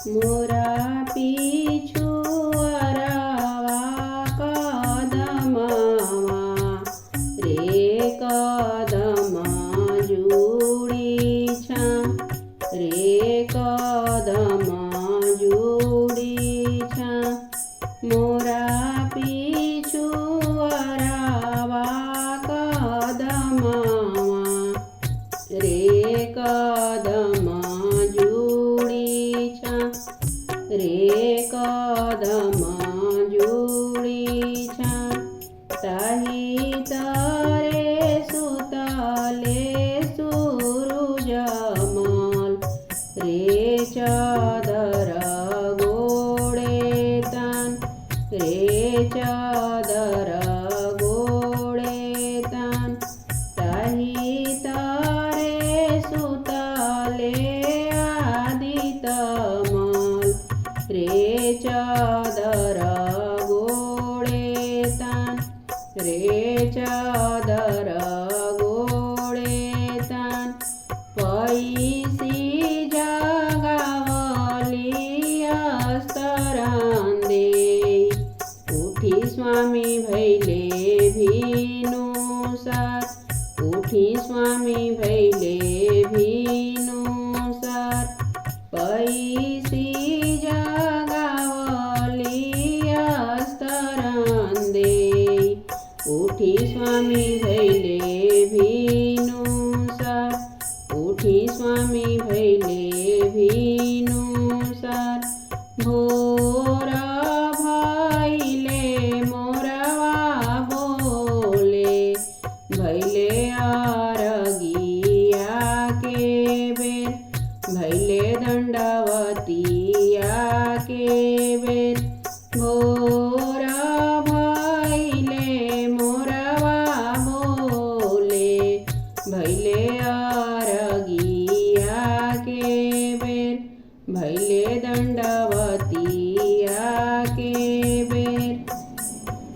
मोरा पीछू अरवा कदमवा रे कदम जुड़ी छा रे कदम जुड़ी छा मोरा पीछू अरवा कदमवा रे कदम जुड़ी छा रे कदम जुड़ी छा ताही तरे सुतले सूरजमल रे चादर गोड़े तान रे चादर गोड़े तान ताही तरे सुतले आदितमल रे चादर गोड़े तान रे चादर गोड़े तान पैसी जगावली अस्तरांदे उठी स्वामी भैले भीनुसार उठी स्वामी भैले भीनुसार पैसी जगावली अस्तरांदे उठी स्वामी भैले भीनुसार उठी स्वामी भैले भीनुसार भोर भैले मोरवा बोले भैले आरगिया के बेर भैले दंडवतिया के बेर भोर भैले मोरवा बोले भैले आरगिया के बेर भैले दंडवतिया के